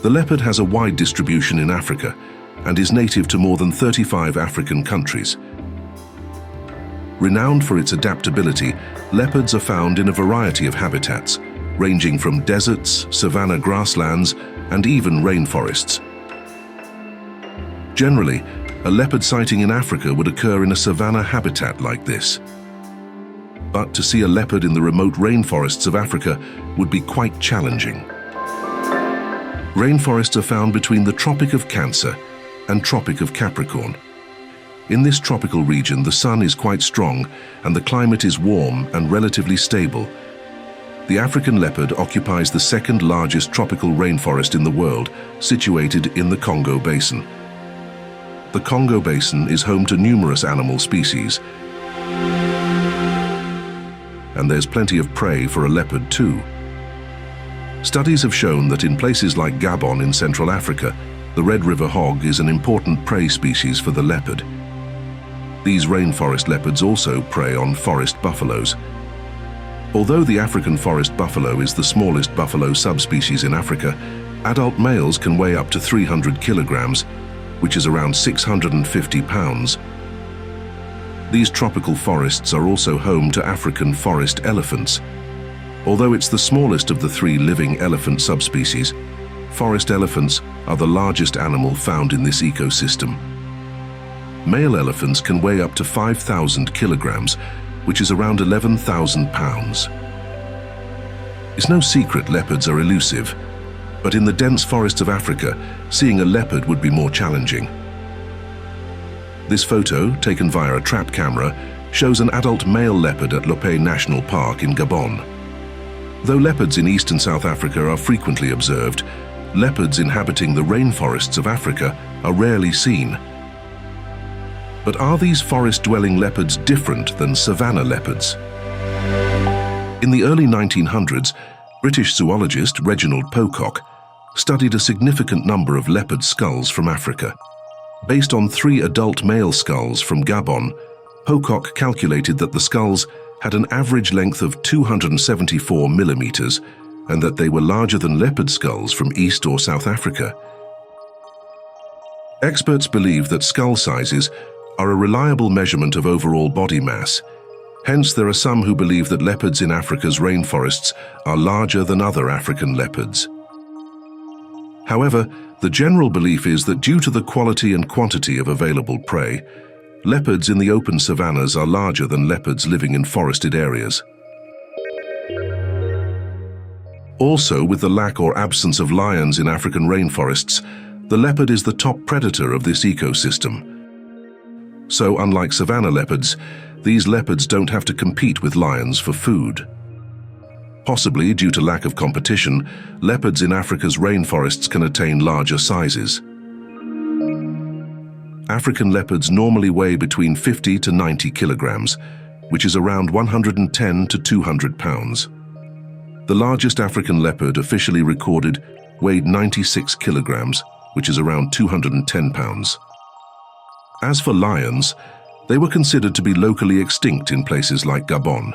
The leopard has a wide distribution in Africa and is native to more than 35 African countries. Renowned for its adaptability, leopards are found in a variety of habitats, ranging from deserts, savanna grasslands, and even rainforests. Generally, a leopard sighting in Africa would occur in a savanna habitat like this. But to see a leopard in the remote rainforests of Africa would be quite challenging. Rainforests are found between the Tropic of Cancer and Tropic of Capricorn. In this tropical region, the sun is quite strong and the climate is warm and relatively stable. The African leopard occupies the second largest tropical rainforest in the world, situated in the Congo Basin. The Congo Basin is home to numerous animal species, and there's plenty of prey for a leopard too. Studies have shown that in places like Gabon in Central Africa, the Red River hog is an important prey species for the leopard. These rainforest leopards also prey on forest buffaloes. Although the African forest buffalo is the smallest buffalo subspecies in Africa, adult males can weigh up to 300 kilograms, which is around 650 pounds. These tropical forests are also home to African forest elephants. Although it's the smallest of the three living elephant subspecies, forest elephants are the largest animal found in this ecosystem. Male elephants can weigh up to 5,000 kilograms, which is around 11,000 pounds. It's no secret leopards are elusive, but in the dense forests of Africa, seeing a leopard would be more challenging. This photo, taken via a trap camera, shows an adult male leopard at Lopé National Park in Gabon. Though leopards in East and South Africa are frequently observed, leopards inhabiting the rainforests of Africa are rarely seen. But are these forest-dwelling leopards different than savanna leopards? In the early 1900s, British zoologist Reginald Pocock studied a significant number of leopard skulls from Africa. Based on 3 adult male skulls from Gabon, Pocock calculated that the skulls had an average length of 274 millimeters and that they were larger than leopard skulls from East or South Africa. Experts believe that skull sizes are a reliable measurement of overall body mass. Hence, there are some who believe that leopards in Africa's rainforests are larger than other African leopards. However, the general belief is that due to the quality and quantity of available prey, leopards in the open savannas are larger than leopards living in forested areas. Also, with the lack or absence of lions in African rainforests, the leopard is the top predator of this ecosystem. So, unlike savanna leopards, these leopards don't have to compete with lions for food. Possibly due to lack of competition, leopards in Africa's rainforests can attain larger sizes. African leopards normally weigh between 50 to 90 kilograms, which is around 110 to 200 pounds. The largest African leopard officially recorded weighed 96 kilograms, which is around 210 pounds. As for lions, they were considered to be locally extinct in places like Gabon.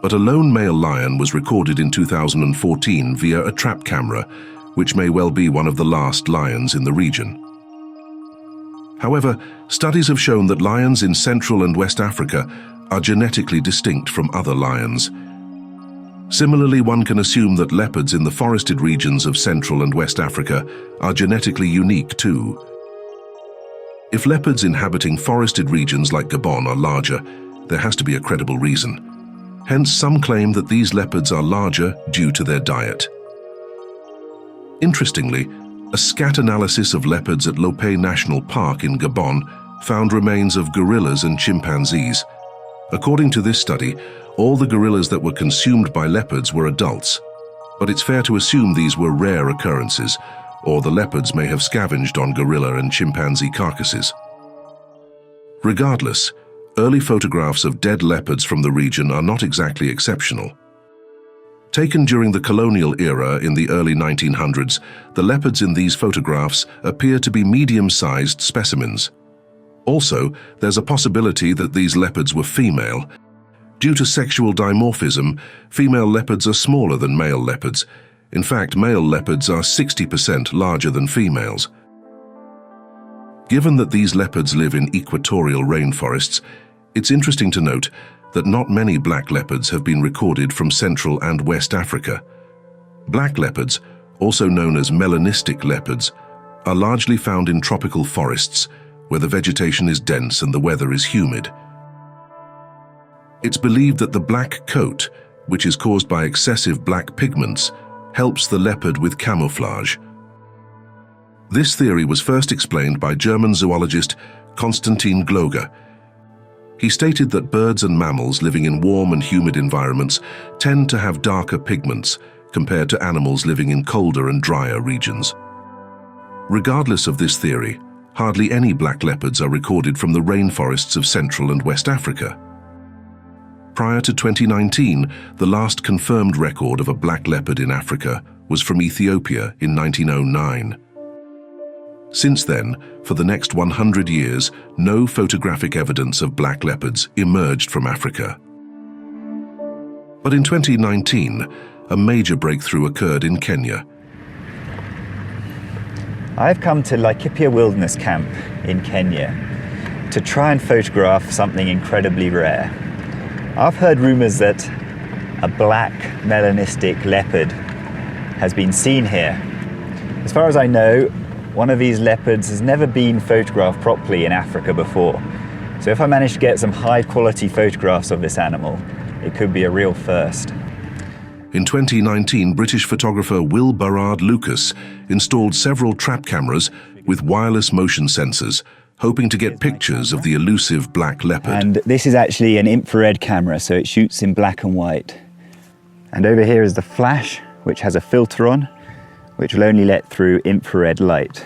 But a lone male lion was recorded in 2014 via a trap camera, which may well be one of the last lions in the region. However, studies have shown that lions in Central and West Africa are genetically distinct from other lions. Similarly, one can assume that leopards in the forested regions of Central and West Africa are genetically unique too. If leopards inhabiting forested regions like Gabon are larger, there has to be a credible reason. Hence, some claim that these leopards are larger due to their diet. Interestingly, a scat analysis of leopards at Lopé National Park in Gabon found remains of gorillas and chimpanzees. According to this study, all the gorillas that were consumed by leopards were adults, but it's fair to assume these were rare occurrences, or the leopards may have scavenged on gorilla and chimpanzee carcasses. Regardless, early photographs of dead leopards from the region are not exactly exceptional. Taken during the colonial era in the early 1900s, the leopards in these photographs appear to be medium-sized specimens. Also, there's a possibility that these leopards were female. Due to sexual dimorphism, female leopards are smaller than male leopards, In fact, male leopards are 60% larger than females. Given that these leopards live in equatorial rainforests, it's interesting to note that not many black leopards have been recorded from Central and West Africa. Black leopards, also known as melanistic leopards, are largely found in tropical forests where the vegetation is dense and the weather is humid. It's believed that the black coat, which is caused by excessive black pigments, helps the leopard with camouflage. This theory was first explained by German zoologist Konstantin Gloger. He stated that birds and mammals living in warm and humid environments tend to have darker pigments compared to animals living in colder and drier regions. Regardless of this theory, hardly any black leopards are recorded from the rainforests of Central and West Africa. Prior to 2019, the last confirmed record of a black leopard in Africa was from Ethiopia in 1909. Since then, for the next 100 years, no photographic evidence of black leopards emerged from Africa. But in 2019, a major breakthrough occurred in Kenya. I've come to Laikipia Wilderness Camp in Kenya to try and photograph something incredibly rare. I've heard rumours that a black melanistic leopard has been seen here. As far as I know, one of these leopards has never been photographed properly in Africa before. So if I manage to get some high quality photographs of this animal, it could be a real first. In 2019, British photographer Will Burrard Lucas installed several trap cameras with wireless motion sensors, hoping to get pictures of the elusive black leopard. And this is actually an infrared camera, so it shoots in black and white. And over here is the flash, which has a filter on, which will only let through infrared light.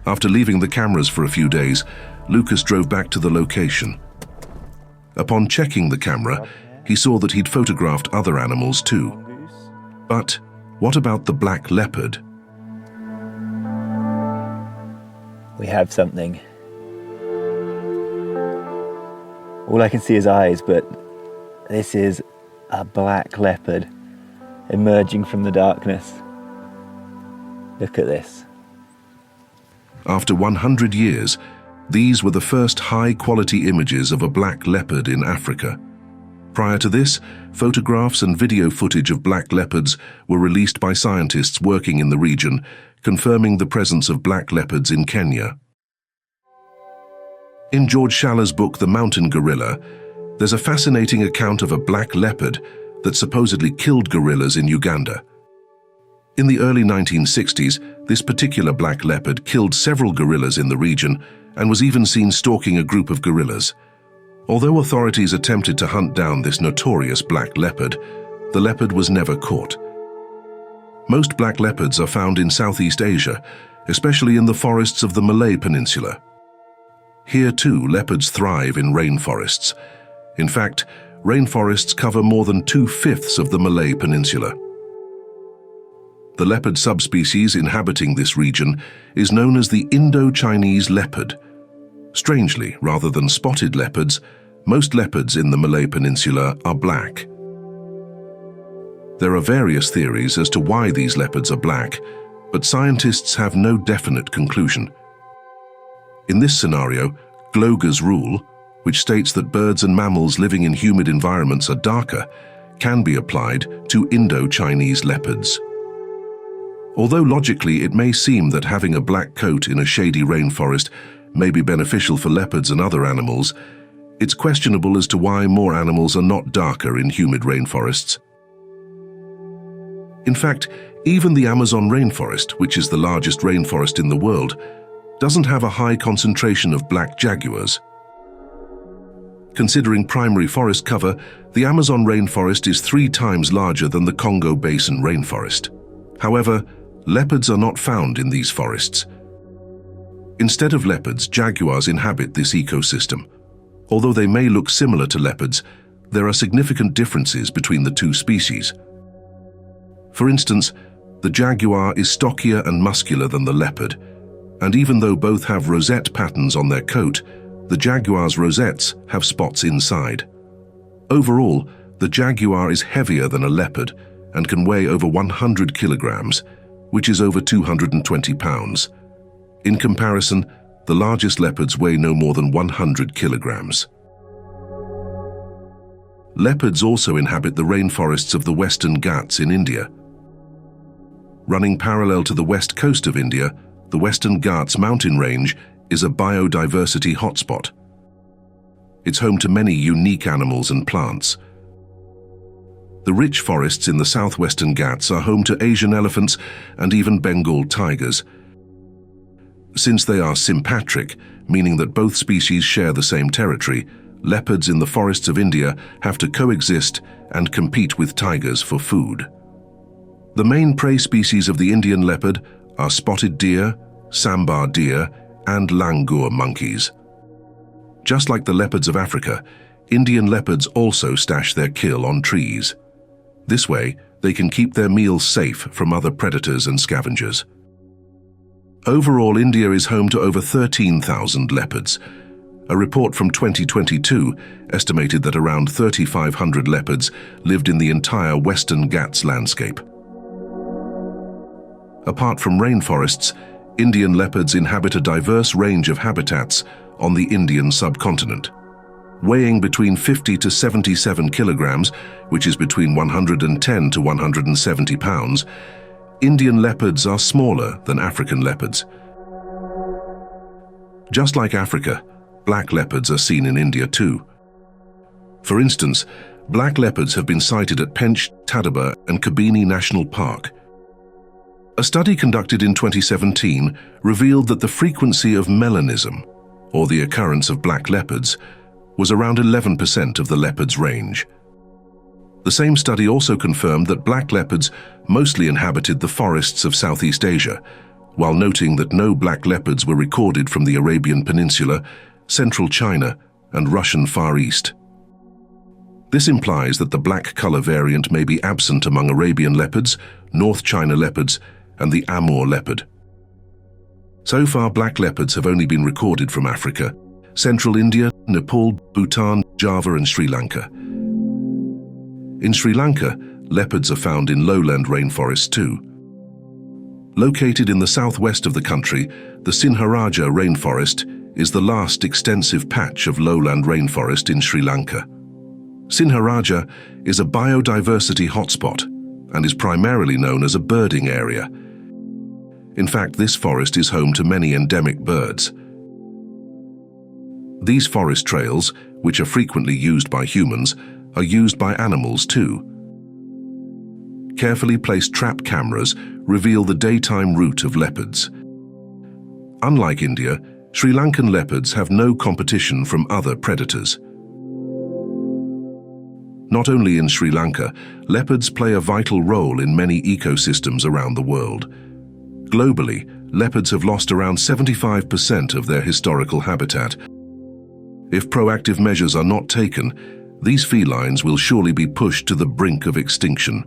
After leaving the cameras for a few days, Lucas drove back to the location. Upon checking the camera, he saw that he'd photographed other animals too. But what about the black leopard? We have something. All I can see is eyes, but this is a black leopard emerging from the darkness. Look at this. After 100 years, these were the first high-quality images of a black leopard in Africa. Prior to this, photographs and video footage of black leopards were released by scientists working in the region, confirming the presence of black leopards in Kenya. In George Schaller's book The Mountain Gorilla, there's a fascinating account of a black leopard that supposedly killed gorillas in Uganda. In the early 1960s, this particular black leopard killed several gorillas in the region and was even seen stalking a group of gorillas. Although authorities attempted to hunt down this notorious black leopard, the leopard was never caught. Most black leopards are found in Southeast Asia, especially in the forests of the Malay Peninsula. Here too, leopards thrive in rainforests. In fact, rainforests cover more than 2/5 of the Malay Peninsula. The leopard subspecies inhabiting this region is known as the Indochinese leopard. Strangely, rather than spotted leopards, most leopards in the Malay Peninsula are black. There are various theories as to why these leopards are black, but scientists have no definite conclusion. In this scenario, Gloger's rule, which states that birds and mammals living in humid environments are darker, can be applied to Indochinese leopards. Although logically it may seem that having a black coat in a shady rainforest may be beneficial for leopards and other animals, it's questionable as to why more animals are not darker in humid rainforests. In fact, even the Amazon rainforest, which is the largest rainforest in the world, doesn't have a high concentration of black jaguars. Considering primary forest cover, the Amazon rainforest is 3 times larger than the Congo Basin rainforest. However, leopards are not found in these forests. Instead of leopards, jaguars inhabit this ecosystem. Although they may look similar to leopards, there are significant differences between the two species. For instance, the jaguar is stockier and muscular than the leopard, and even though both have rosette patterns on their coat, the jaguar's rosettes have spots inside. Overall, the jaguar is heavier than a leopard, and can weigh over 100 kilograms, which is over 220 pounds. In comparison, the largest leopards weigh no more than 100 kilograms. Leopards also inhabit the rainforests of the Western Ghats in India. Running parallel to the west coast of India, the Western Ghats mountain range is a biodiversity hotspot. It's home to many unique animals and plants. The rich forests in the southwestern Ghats are home to Asian elephants and even Bengal tigers. Since they are sympatric, meaning that both species share the same territory, leopards in the forests of India have to coexist and compete with tigers for food. The main prey species of the Indian leopard are spotted deer, sambar deer, and langur monkeys. Just like the leopards of Africa, Indian leopards also stash their kill on trees. This way, they can keep their meals safe from other predators and scavengers. Overall, India is home to over 13,000 leopards. A report from 2022 estimated that around 3,500 leopards lived in the entire Western Ghats landscape. Apart from rainforests, Indian leopards inhabit a diverse range of habitats on the Indian subcontinent. Weighing between 50 to 77 kilograms, which is between 110 to 170 pounds, Indian leopards are smaller than African leopards. Just like Africa, black leopards are seen in India too. For instance, black leopards have been sighted at Pench, Tadaba, and Kabini National Park. A study conducted in 2017 revealed that the frequency of melanism, or the occurrence of black leopards, was around 11% of the leopard's range. The same study also confirmed that black leopards mostly inhabited the forests of Southeast Asia, while noting that no black leopards were recorded from the Arabian Peninsula, central China, and Russian Far East. This implies that the black color variant may be absent among Arabian leopards, North China leopards, and the Amur leopard. So far, black leopards have only been recorded from Africa, Central India, Nepal, Bhutan, Java, and Sri Lanka. In Sri Lanka, leopards are found in lowland rainforests too. Located in the southwest of the country, the Sinharaja rainforest is the last extensive patch of lowland rainforest in Sri Lanka. Sinharaja is a biodiversity hotspot and is primarily known as a birding area. In fact, this forest is home to many endemic birds. These forest trails, which are frequently used by humans, are used by animals too. Carefully placed trap cameras reveal the daytime route of leopards. Unlike India, Sri Lankan leopards have no competition from other predators. Not only in Sri Lanka, leopards play a vital role in many ecosystems around the world. Globally, leopards have lost around 75% of their historical habitat. If proactive measures are not taken, these felines will surely be pushed to the brink of extinction.